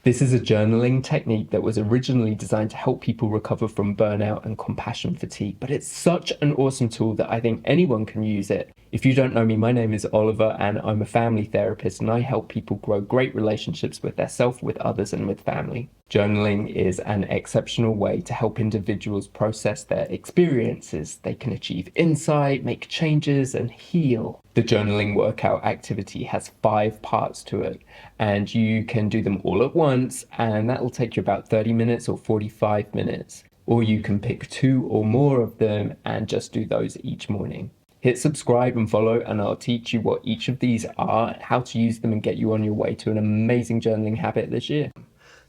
This is a journaling technique that was originally designed to help people recover from burnout and compassion fatigue, but it's such an awesome tool that I think anyone can use it. If you don't know me, my name is Oliver and I'm a family therapist, and I help people grow great relationships with themselves, with others, and with family. Journaling is an exceptional way to help individuals process their experiences. They can achieve insight, make changes, and heal. The journaling workout activity has 5 parts to it, and you can do them all at once, and that will take you about 30 minutes or 45 minutes. Or you can pick 2 or more of them and just do those each morning. Hit subscribe and follow, and I'll teach you what each of these are, how to use them, and get you on your way to an amazing journaling habit this year.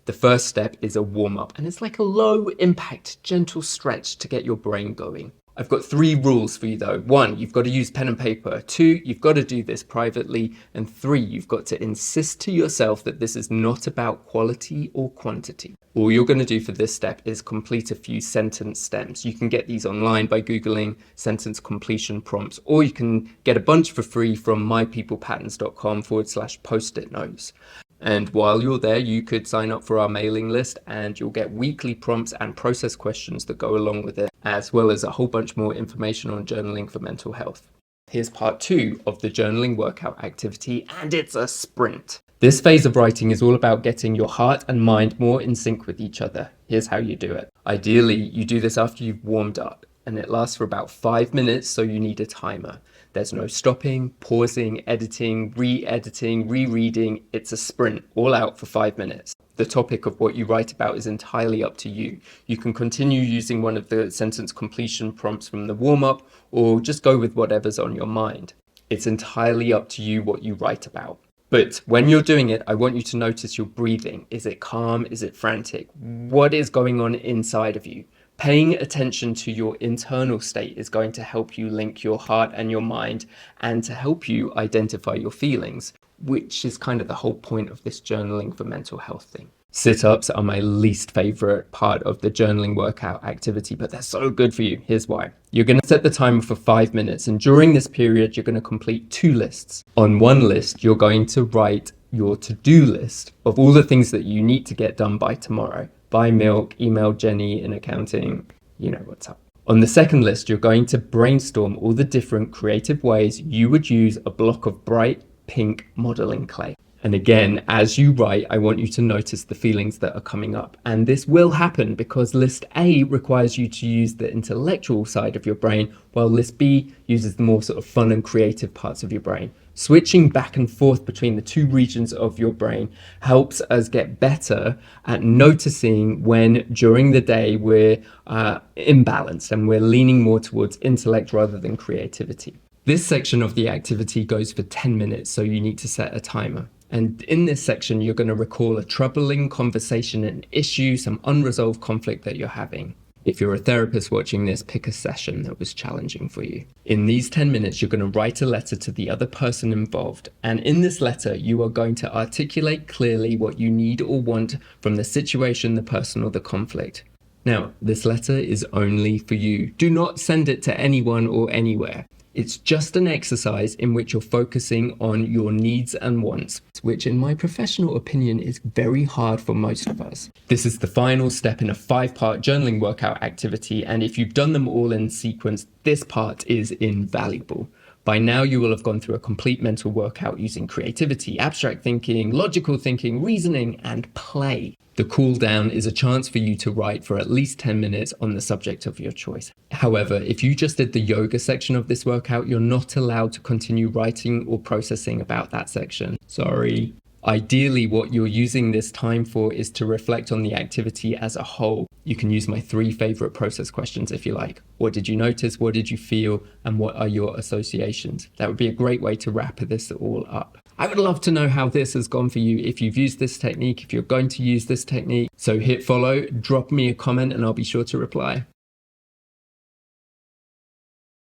The first step is a warm-up, and it's like a low-impact, gentle stretch to get your brain going. I've got 3 rules for you though. 1, you've got to use pen and paper. 2, you've got to do this privately. And 3, you've got to insist to yourself that this is not about quality or quantity. All you're going to do for this step is complete a few sentence stems. You can get these online by Googling sentence completion prompts, or you can get a bunch for free from mypeoplepatterns.com/post-it notes. And while you're there, you could sign up for our mailing list and you'll get weekly prompts and process questions that go along with it, as well as a whole bunch more information on journaling for mental health. Here's part 2 of the journaling workout activity, and it's a sprint. This phase of writing is all about getting your heart and mind more in sync with each other. Here's how you do it. Ideally, you do this after you've warmed up, and it lasts for about 5 minutes, so you need a timer. There's no stopping, pausing, editing, re-editing, rereading. It's a sprint, all out for 5 minutes. The topic of what you write about is entirely up to you. You can continue using one of the sentence completion prompts from the warm-up, or just go with whatever's on your mind. It's entirely up to you what you write about. But when you're doing it, I want you to notice your breathing. Is it calm? Is it frantic? What is going on inside of you? Paying attention to your internal state is going to help you link your heart and your mind, and to help you identify your feelings, which is kind of the whole point of this journaling for mental health thing. Sit-ups are my least favorite part of the journaling workout activity, but they're so good for you. Here's why. You're going to set the timer for 5 minutes, and during this period, you're going to complete 2 lists. On one list, you're going to write your to-do list of all the things that you need to get done by tomorrow. Buy milk, email Jenny in accounting, you know what's up. On the second list, you're going to brainstorm all the different creative ways you would use a block of bright pink modeling clay. And again, as you write, I want you to notice the feelings that are coming up. And this will happen because list A requires you to use the intellectual side of your brain, while list B uses the more sort of fun and creative parts of your brain. Switching back and forth between the 2 regions of your brain helps us get better at noticing when during the day we're imbalanced and we're leaning more towards intellect rather than creativity. This section of the activity goes for 10 minutes, so you need to set a timer. And in this section, you're going to recall a troubling conversation, an issue, some unresolved conflict that you're having. If you're a therapist watching this, pick a session that was challenging for you. In these 10 minutes, you're going to write a letter to the other person involved. And in this letter, you are going to articulate clearly what you need or want from the situation, the person, or the conflict. Now, this letter is only for you. Do not send it to anyone or anywhere. It's just an exercise in which you're focusing on your needs and wants, which in my professional opinion is very hard for most of us. This is the final step in a 5-part journaling workout activity, and if you've done them all in sequence, this part is invaluable. By now, you will have gone through a complete mental workout using creativity, abstract thinking, logical thinking, reasoning, and play. The cool down is a chance for you to write for at least 10 minutes on the subject of your choice. However, if you just did the yoga section of this workout, you're not allowed to continue writing or processing about that section. Sorry. Ideally, what you're using this time for is to reflect on the activity as a whole. You can use my 3 favorite process questions if you like. What did you notice? What did you feel? And what are your associations? That would be a great way to wrap this all up. I would love to know how this has gone for you, if you've used this technique, if you're going to use this technique. So hit follow, drop me a comment, and I'll be sure to reply.